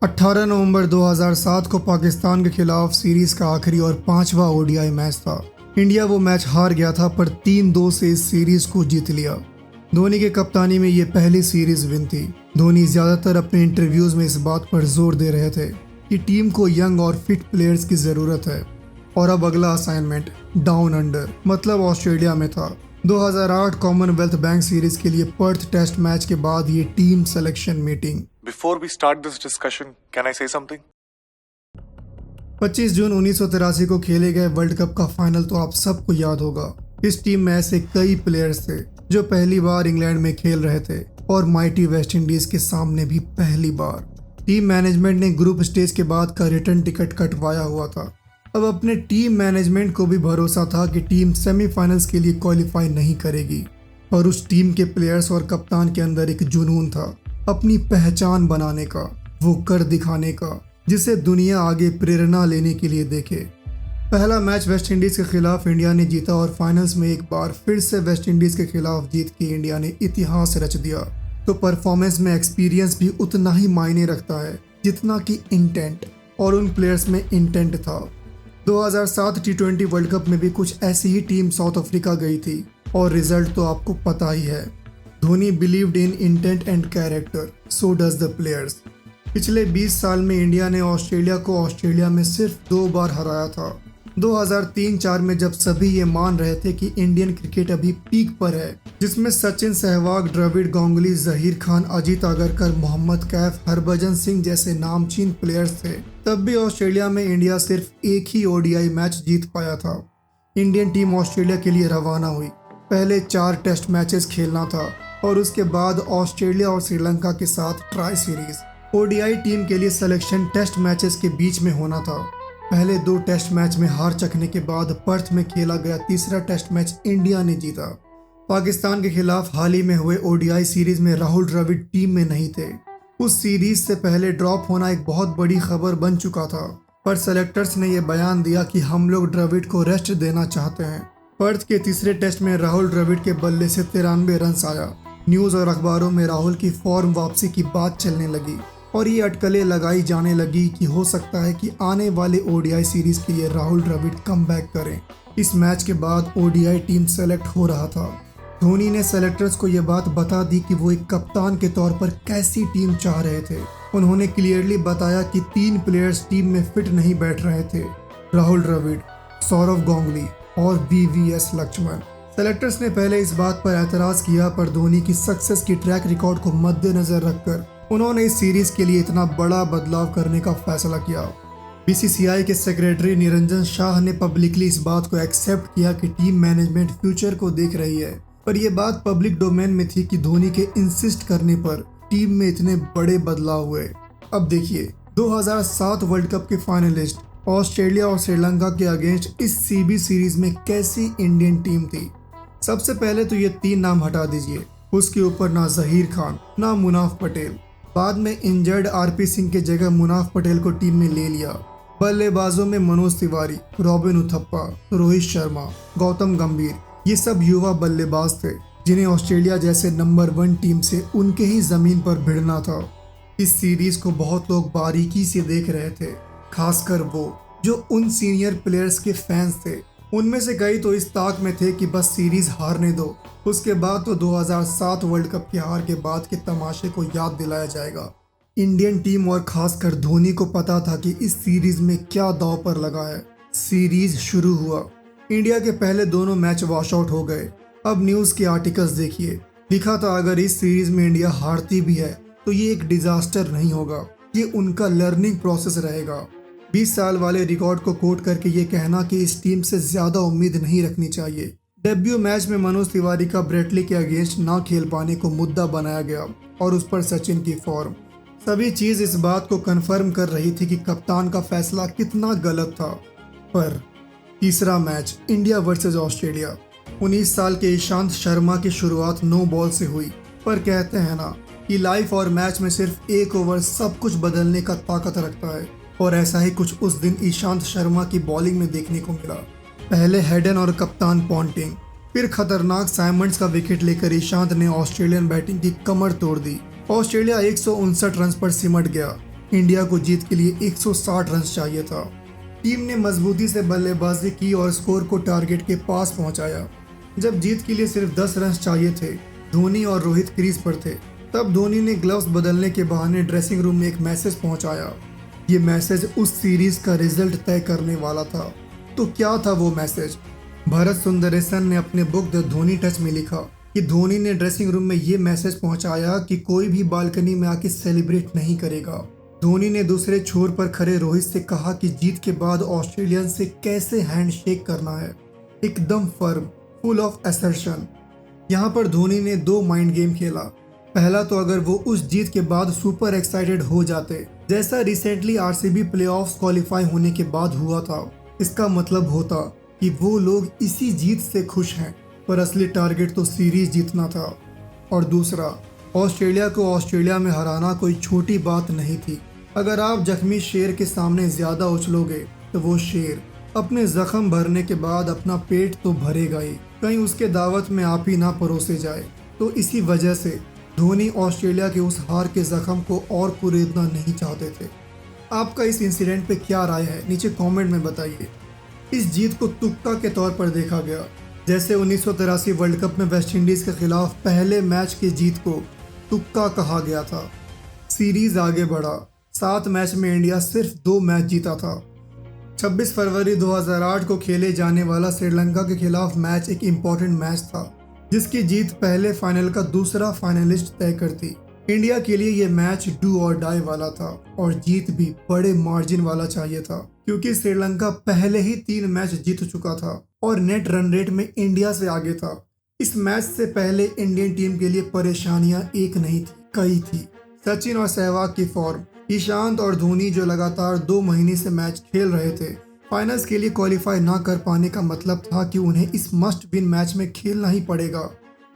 18 नवंबर 2007 को पाकिस्तान के खिलाफ सीरीज का आखिरी और पांचवा ओडीआई मैच था। इंडिया वो मैच हार गया था पर 3-2 से इस सीरीज को जीत लिया। धोनी के कप्तानी में ये पहली सीरीज विन थी। धोनी ज्यादातर अपने इंटरव्यूज में इस बात पर जोर दे रहे थे कि टीम को यंग और फिट प्लेयर्स की जरूरत है और अब अगला असाइनमेंट डाउन अंडर मतलब ऑस्ट्रेलिया में था। 2008 कॉमनवेल्थ बैंक सीरीज के लिए पर्थ टेस्ट मैच के बाद ये team selection meeting. Before we start this discussion, can I say something? 25 जून 1983 को खेले गए वर्ल्ड कप का फाइनल तो आप सबको याद होगा। इस टीम में ऐसे कई प्लेयर्स थे जो पहली बार इंग्लैंड में खेल रहे थे और माइटी वेस्ट इंडीज के सामने भी पहली बार। टीम मैनेजमेंट ने ग्रुप स्टेज के बाद का रिटर्न टिकट कटवाया हुआ था। अब अपने टीम मैनेजमेंट को भी भरोसा था कि टीम सेमीफाइनल्स के लिए क्वालिफाई नहीं करेगी, और उस टीम के प्लेयर्स और कप्तान के अंदर एक जुनून था अपनी पहचान बनाने का, वो कर दिखाने का जिसे दुनिया आगे प्रेरणा लेने के लिए देखे। पहला मैच वेस्ट इंडीज के खिलाफ इंडिया ने जीता और फाइनल्स में एक बार फिर से वेस्ट इंडीज के खिलाफ जीत के इंडिया ने इतिहास रच दिया। तो परफॉर्मेंस में एक्सपीरियंस भी उतना ही मायने रखता है जितना कि इंटेंट, और उन प्लेयर्स में इंटेंट था। 2007 टी20 वर्ल्ड कप में भी कुछ ऐसी ही टीम साउथ अफ्रीका गई थी और रिजल्ट तो आपको पता ही है। Dhoni believed in intent and character, so does the players. पिछले 20 साल में इंडिया ने ऑस्ट्रेलिया को ऑस्ट्रेलिया में सिर्फ 2 बार हराया था। 2003-04 में जब सभी ये मान रहे थे कि इंडियन क्रिकेट अभी पीक पर है, जिसमें सचिन, सहवाग, द्रविड़, गांगुली, जहीर खान, अजीत आगरकर, मोहम्मद कैफ, हरभजन सिंह जैसे नामचीन प्लेयर्स थे, तब भी ऑस्ट्रेलिया में इंडिया सिर्फ एक ही ओडीआई मैच जीत पाया था। इंडियन टीम ऑस्ट्रेलिया के लिए रवाना हुई। पहले 4 टेस्ट मैचेस खेलना था और उसके बाद ऑस्ट्रेलिया और श्रीलंका के साथ ट्राई सीरीज। ओडीआई टीम के लिए सिलेक्शन टेस्ट मैचेस के बीच में होना था। पहले 2 टेस्ट मैच में हार चखने के बाद पर्थ में खेला गया तीसरा टेस्ट मैच इंडिया ने जीता। पाकिस्तान के खिलाफ हाल ही में हुए ओडीआई सीरीज में राहुल द्रविड़ टीम में नहीं थे। उस सीरीज से पहले ड्रॉप होना एक बहुत बड़ी खबर बन चुका था, पर सेलेक्टर्स ने यह बयान दिया कि हम लोग द्रविड़ को रेस्ट देना चाहते हैं। पर्थ के तीसरे टेस्ट में राहुल द्रविड़ के बल्ले से 93 रन आया। न्यूज और अखबारों में राहुल की फॉर्म वापसी की बात चलने लगी और ये अटकलें लगाई जाने लगी कि हो सकता है कि आने वाले ओडीआई सीरीज के लिए राहुल द्रविड़ कमबैक करें। इस मैच के बाद ओडीआई टीम सेलेक्ट हो रहा था। धोनी ने सेलेक्टर्स को यह बात बता दी कि वो एक कप्तान के तौर पर कैसी टीम चाह रहे थे। उन्होंने क्लियरली बताया कि 3 प्लेयर्स टीम में फिट नहीं बैठ रहे थे, राहुल द्रविड़, सौरव गांगुली और वीवीएस लक्ष्मण। सेलेक्टर्स ने पहले इस बात पर एतराज किया, पर धोनी की सक्सेस की ट्रैक रिकॉर्ड को मद्देनजर रखकर उन्होंने इस सीरीज के लिए इतना बड़ा बदलाव करने का फैसला किया। बीसीसीआई के सेक्रेटरी निरंजन शाह ने पब्लिकली इस बात को एक्सेप्ट किया कि टीम मैनेजमेंट फ्यूचर को देख रही है, पर यह बात पब्लिक डोमेन में थी कि धोनी के इंसिस्ट करने पर टीम में इतने बड़े बदलाव हुए। अब देखिए, 2007 वर्ल्ड कप के फाइनलिस्ट ऑस्ट्रेलिया और श्रीलंका के अगेंस्ट इस सीबी सीरीज में कैसी इंडियन टीम थी। सबसे पहले तो ये 3 नाम हटा दीजिए, उसके ऊपर ना जहीर खान ना मुनाफ पटेल। बाद में इंजर्ड आरपी सिंह के जगह मुनाफ पटेल को टीम में ले लिया। बल्लेबाजों में मनोज तिवारी, रॉबिन उथप्पा, रोहित शर्मा, गौतम गंभीर, ये सब युवा बल्लेबाज थे जिन्हें ऑस्ट्रेलिया जैसे नंबर 1 टीम से उनके ही जमीन पर भिड़ना था। इस सीरीज को बहुत लोग बारीकी से देख रहे थे, खासकर वो जो उन सीनियर प्लेयर्स के फैंस थे। उनमें से कई तो इस ताक में थे कि बस सीरीज हारने दो, उसके बाद तो 2007 वर्ल्ड कप की हार के बाद के तमाशे को याद दिलाया जाएगा। इंडियन टीम और खासकर धोनी को पता था कि इस सीरीज में क्या दांव पर लगा है। सीरीज शुरू हुआ, इंडिया के पहले दोनों मैच वॉश आउट हो गए। अब न्यूज के आर्टिकल्स देखिए, लिखा था अगर इस सीरीज में इंडिया हारती भी है तो ये एक डिजास्टर नहीं होगा, ये उनका लर्निंग प्रोसेस रहेगा। 20 साल वाले रिकॉर्ड को कोट करके ये कहना कि इस टीम से ज्यादा उम्मीद नहीं रखनी चाहिए। डेब्यू मैच में मनोज तिवारी का ब्रेटली के अगेंस्ट ना खेल पाने को मुद्दा बनाया गया और उस पर सचिन की फॉर्म, सभी चीज इस बात को कंफर्म कर रही थी कि कप्तान का फैसला कितना गलत था। पर तीसरा मैच इंडिया वर्सेस ऑस्ट्रेलिया, 19 साल के ईशांत शर्मा की शुरुआत 9 बॉल से हुई, पर कहते हैं ना कि लाइफ और मैच में सिर्फ 1 ओवर सब कुछ बदलने का ताकत रखता है, और ऐसा ही कुछ उस दिन ईशांत शर्मा की बॉलिंग में देखने को मिला। पहले हेडन और कप्तान पॉन्टिंग, फिर खतरनाक साइमंड्स का विकेट लेकर ईशांत ने ऑस्ट्रेलियन बैटिंग की कमर तोड़ दी। ऑस्ट्रेलिया 159 रन पर सिमट गया। इंडिया को जीत के लिए 160 रन चाहिए था। टीम ने मजबूती से बल्लेबाजी की और स्कोर को टारगेट के पास पहुंचाया। जब जीत के लिए सिर्फ 10 रन चाहिए थे, धोनी और रोहित क्रीज पर थे, तब धोनी ने ग्लव्स बदलने के बहाने ड्रेसिंग रूम में एक मैसेज पहुंचाया। ये मैसेज उस सीरीज का रिजल्ट तय करने वाला था। तो क्या था वो मैसेज? भरत सुंदरेसन ने अपने बुक द धोनी टच में लिखा कि धोनी ने ड्रेसिंग रूम में ये मैसेज पहुंचाया कि कोई भी बालकनी में आके सेलिब्रेट नहीं करेगा। धोनी ने दूसरे छोर पर खड़े रोहित से कहा कि जीत के बाद ऑस्ट्रेलियन से कैसे हैंडशेक करना है, एकदम फर्म, फुल ऑफ असर्शन। यहाँ पर धोनी ने 2 माइंड गेम खेला। पहला तो अगर वो उस जीत के बाद सुपर एक्साइटेड हो जाते, जैसा रिसेंटली आरसीबी प्लेऑफ्स क्वालिफाई होने के बाद हुआ था, इसका मतलब होता कि वो लोग इसी जीत से खुश हैं, पर असली टारगेट तो सीरीज जीतना था। और दूसरा, ऑस्ट्रेलिया को ऑस्ट्रेलिया में हराना कोई छोटी बात नहीं थी। अगर आप जख्मी शेर के सामने ज्यादा उछलोगे तो वो शेर अपने जख्म भरने के बाद अपना पेट तो भरेगा ही, कहीं उसके दावत में आप ही ना परोसे जाए। तो इसी वजह से धोनी ऑस्ट्रेलिया के उस हार के जख्म को और कुरेदना नहीं चाहते थे। आपका इस इंसिडेंट पे क्या राय है, नीचे कमेंट में बताइए। इस जीत को तुक्का के तौर पर देखा गया, जैसे 1983 वर्ल्ड कप में वेस्टइंडीज के खिलाफ पहले मैच की जीत को तुक्का कहा गया था। सीरीज आगे बढ़ा, 7 मैच में इंडिया सिर्फ 2 मैच जीता था। 26 फरवरी 2008 को खेले जाने वाला श्रीलंका के खिलाफ मैच एक इम्पोर्टेंट मैच था, जिसकी जीत पहले फाइनल का दूसरा फाइनलिस्ट तय करती। इंडिया के लिए ये मैच डू और डाई वाला था और जीत भी बड़े मार्जिन वाला चाहिए था, क्योंकि श्रीलंका पहले ही 3 मैच जीत चुका था और नेट रन रेट में इंडिया से आगे था। इस मैच से पहले इंडियन टीम के लिए परेशानियां एक नहीं थी, कई थी। सचिन और सहवाग की फॉर्म, ईशांत और धोनी जो लगातार 2 महीने से मैच खेल रहे थे। फाइनल्स के लिए क्वालिफाई ना कर पाने का मतलब था कि उन्हें इस मस्ट विन मैच में खेलना ही पड़ेगा।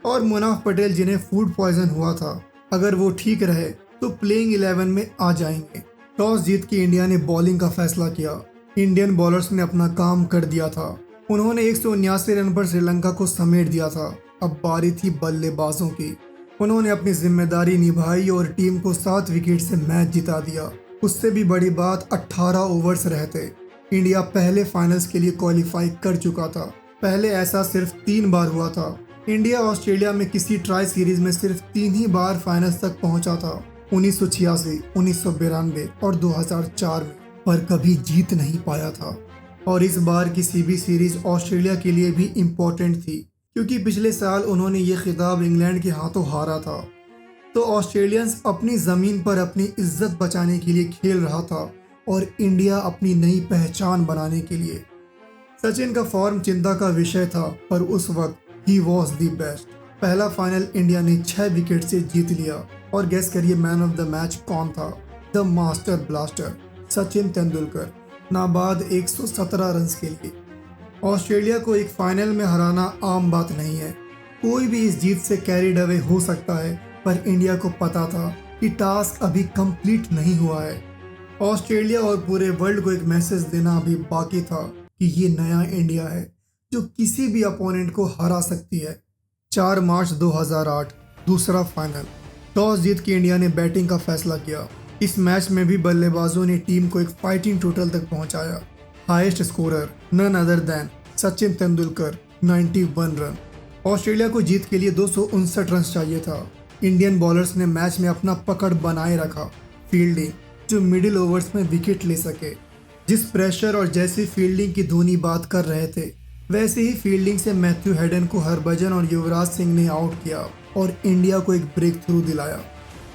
और मुनाफ पटेल जिन्हें फूड पॉइजन हुआ था, अगर वो ठीक रहे तो प्लेइंग 11 में आ जाएंगे। टॉस जीत के इंडिया ने बॉलिंग का फैसला किया। इंडियन बॉलर्स ने अपना काम कर दिया था। उन्होंने 179 रन पर श्रीलंका को समेट दिया था। अब बारी थी बल्लेबाजों की। उन्होंने अपनी जिम्मेदारी निभाई और टीम को 7 विकेट से मैच जिता दिया। उससे भी बड़ी बात, 18 ओवर्स रहते इंडिया पहले फाइनल्स के लिए क्वालिफाई कर चुका था। पहले ऐसा सिर्फ 3 बार हुआ था। इंडिया ऑस्ट्रेलिया में किसी ट्राई सीरीज में सिर्फ 3 ही बार फाइनल्स तक पहुंचा था, 1986, 1992 और 2004 में, पर कभी जीत नहीं पाया था। और इस बार की सीबी सीरीज ऑस्ट्रेलिया के लिए भी इम्पोर्टेंट थी, क्योंकि पिछले साल उन्होंने ये खिताब इंग्लैंड के हाथों हारा था। तो ऑस्ट्रेलियंस अपनी ज़मीन पर अपनी इज्जत बचाने के लिए खेल रहा था और इंडिया अपनी नई पहचान बनाने के लिए। सचिन का फॉर्म चिंता का विषय था, पर उस वक्त ही वॉज दी बेस्ट। पहला फाइनल इंडिया ने 6 विकेट से जीत लिया। और गेस करिए मैन ऑफ द मैच कौन था? The master blaster Sachin Tendulkar, नाबाद 117 रन के लिए। ऑस्ट्रेलिया को एक फाइनल में हराना आम बात नहीं है। कोई भी इस जीत से कैरिड अवे हो सकता है, पर इंडिया को पता था कि टास्क अभी कंप्लीट नहीं हुआ है। ऑस्ट्रेलिया और पूरे वर्ल्ड को एक मैसेज देना अभी बाकी था कि ये नया इंडिया है जो किसी भी अपोनेंट को हरा सकती है। 4 मार्च 2008 दूसरा फाइनल। टॉस जीत के इंडिया ने बैटिंग का फैसला किया। इस मैच में भी बल्लेबाजों ने टीम को एक फाइटिंग टोटल तक पहुंचाया। Highest scorer none other than Sachin Tendulkar, 91 run. Australia को जीत के लिए 259 रन चाहिए था। इंडियन बॉलर्स ने मैच में अपना पकड़ बनाए रखा। फील्डिंग जो मिडिल ओवर्स में विकेट ले सके। जिस प्रेशर और जैसी फील्डिंग की धोनी बात कर रहे थे, वैसे ही फील्डिंग से मैथ्यू हेडन को हरभजन और युवराज सिंह ने आउट किया और इंडिया को एक ब्रेक थ्रू दिलाया।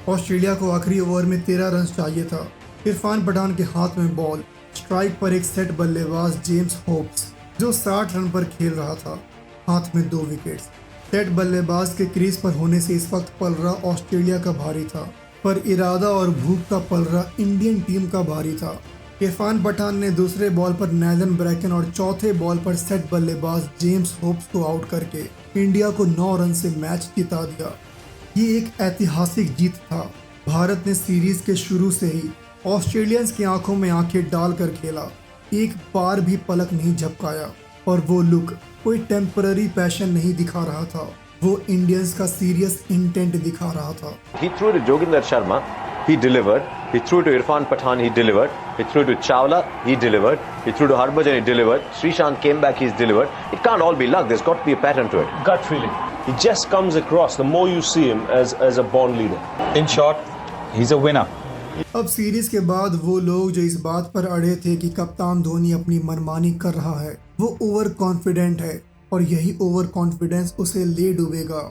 ऑस्ट्रेलिया को आखिरी ओवर में 13 रन चाहिए था। इरफान पठान के हाथ में बॉल, स्ट्राइक पर एक सेट बल्लेबाज जेम्स होप्स जो 60 रन पर खेल रहा था, हाथ में 2 विकेट्स। सेट बल्लेबाज के क्रीज पर होने से इस वक्त पलरा ऑस्ट्रेलिया का भारी था, पर इरादा और भूख का पलरा इंडियन टीम का भारी था। इरफान पठान ने दूसरे बॉल पर नैदन ब्रैकन और चौथे बॉल पर सेट बल्लेबाज जेम्स होप्स को आउट करके इंडिया को 9 रन से मैच जिता दिया। ये एक ऐतिहासिक जीत था। भारत ने सीरीज के शुरू से ही ऑस्ट्रेलियंस की आंखों में आंखें डालकर खेला, एक बार भी पलक नहीं झपकाया। और वो लुक कोई टेम्पररी पैशन नहीं दिखा रहा था, वो इंडियंस का सीरियस इंटेंट दिखा रहा था। He threw to Joginder Sharma he delivered. He threw to Irfan Pathan, he delivered. He threw to Chawla, he delivered. He threw to Harbhajan, he delivered. Srishant came back, he's delivered. It can't all be luck. There's got to be a pattern to it. Gut feeling. He just comes across, the more you see him, as a born leader. In short, he's a winner. अब series के बाद वो लोग जो इस बात पर अड़े थे कि कप्तान धोनी अपनी मनमानी कर रहा है, वो ओवर कॉन्फिडेंट है और यही ओवर कॉन्फिडेंस उसे ले डूबेगा।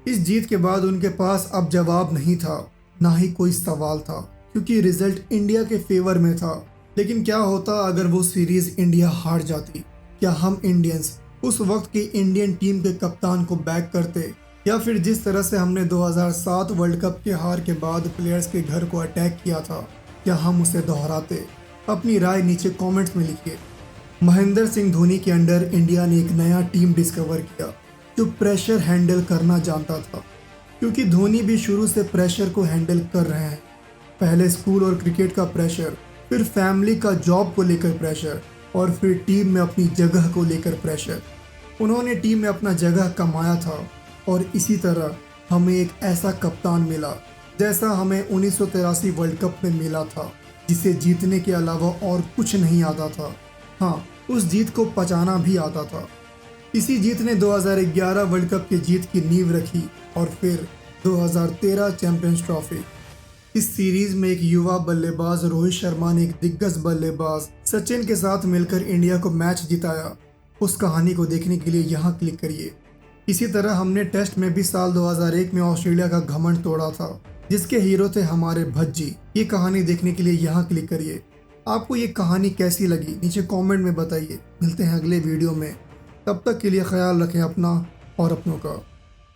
इस जीत के बाद उनके पास अब जवाब नहीं था, ना ही कोई सवाल था, क्योंकि रिजल्ट इंडिया के फेवर में था। लेकिन क्या होता अगर वो सीरीज इंडिया हार जाती? क्या हम इंडियंस उस वक्त की इंडियन टीम के कप्तान को बैक करते, या फिर जिस तरह से हमने 2007 वर्ल्ड कप के हार के बाद प्लेयर्स के घर को अटैक किया था, क्या हम उसे दोहराते? अपनी राय नीचे कमेंट्स में लिखिए। महेंद्र सिंह धोनी के अंडर इंडिया ने एक नया टीम डिस्कवर किया जो प्रेशर हैंडल करना जानता था, क्योंकि धोनी भी शुरू से प्रेशर को हैंडल कर रहे हैं। पहले स्कूल और क्रिकेट का प्रेशर, फिर फैमिली का जॉब को लेकर प्रेशर, और फिर टीम में अपनी जगह को लेकर प्रेशर। उन्होंने टीम में अपना जगह कमाया था, और इसी तरह हमें एक ऐसा कप्तान मिला जैसा हमें 1983 वर्ल्ड कप में मिला था, जिसे जीतने के अलावा और कुछ नहीं आता था। हाँ, उस जीत को पचाना भी आता था। इसी जीत ने 2011 वर्ल्ड कप की जीत की नींव रखी, और फिर 2013 चैंपियंस ट्रॉफी। इस सीरीज में एक युवा बल्लेबाज रोहित शर्मा ने एक दिग्गज बल्लेबाज सचिन के साथ मिलकर इंडिया को मैच जिताया। उस कहानी को देखने के लिए यहाँ क्लिक करिए। इसी तरह हमने टेस्ट में भी साल 2001 में ऑस्ट्रेलिया का घमंड तोड़ा था, जिसके हीरो थे हमारे भज्जी। ये कहानी देखने के लिए यहाँ क्लिक करिए। आपको ये कहानी कैसी लगी नीचे कमेंट में बताइए। मिलते हैं अगले वीडियो में, तब तक के लिए ख्याल रखें अपना और अपनों का।